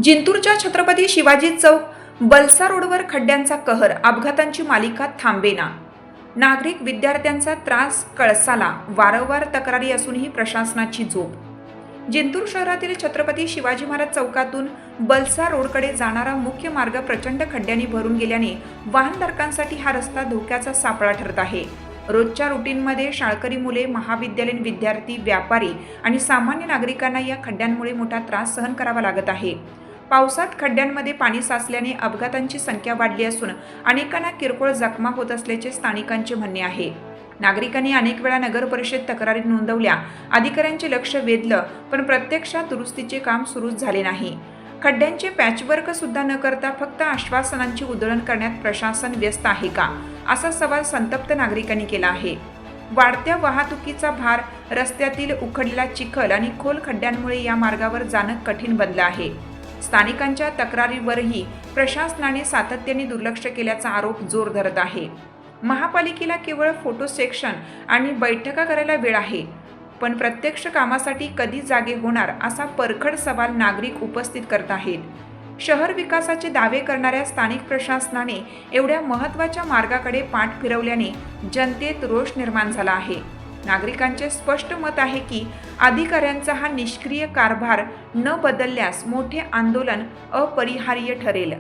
जिंतूरच्या छत्रपती शिवाजी चौक बलसा रोडवर खड्ड्यांचा कहर, अपघातांची मालिका थांबेना। नागरिक विद्यार्थ्यांचा त्रास कळसाला, वारंवार तक्रारी असूनही प्रशासनाची झोप। जिंतूर शहरातील छत्रपती शिवाजी महाराज चौकातून बलसा रोडकडे जाणारा मुख्य मार्ग प्रचंड खड्ड्यांनी भरून गेल्याने वाहनधारकांसाठी हा रस्ता धोक्याचा सापळा ठरत आहे। रोजच्या रुटीनमध्ये शाळकरी मुले, महाविद्यालयीन विद्यार्थी, व्यापारी आणि सामान्य नागरिकांना या खड्ड्यांमुळे मोठा त्रास सहन करावा लागत आहे। पावसात खड्ड्यांमध्ये पाणी साचल्याने अपघातांची संख्या वाढली असून अनेकांना किरकोळ जखमा होत असल्याचे स्थानिकांचे म्हणणे आहे। नागरिकांनी अनेक वेळा नगर परिषद तक्रारी नोंदवल्या, अधिकाऱ्यांचे लक्ष वेधलं, पण प्रत्यक्षात दुरुस्तीचे काम सुरूच झाले नाही। खड्ड्यांचे पॅचवर्क सुद्धा न करता फक्त आश्वासनांची उधळण करण्यात प्रशासन व्यस्त आहे का, असा सवाल संतप्त नागरिकांनी केला आहे। वाढत्या वाहतुकीचा भार, रस्त्यातील उखडलेला चिखल आणि खोल खड्ड्यांमुळे या मार्गावर जाणं कठीण बनलं आहे। स्थानिकांच्या तक्रारीवरही प्रशासनाने सातत्याने दुर्लक्ष केल्याचा आरोप जोर धरत आहे। महापालिकेला केवळ फोटो सेक्शन आणि बैठका करायला वेळ आहे, पण प्रत्यक्ष कामासाठी कधी जागे होणार, असा परखड सवाल नागरिक उपस्थित करत आहेत। शहर विकासाचे दावे करणाऱ्या स्थानिक प्रशासनाने एवढ्या महत्त्वाच्या मार्गाकडे पाठ फिरवल्याने जनतेत रोष निर्माण झाला आहे। नागरिकांचे स्पष्ट मत आहे की अधिकाऱ्यांचा हा निष्क्रिय कारभार न बदलल्यास मोठे आंदोलन अपरिहार्य ठरेल।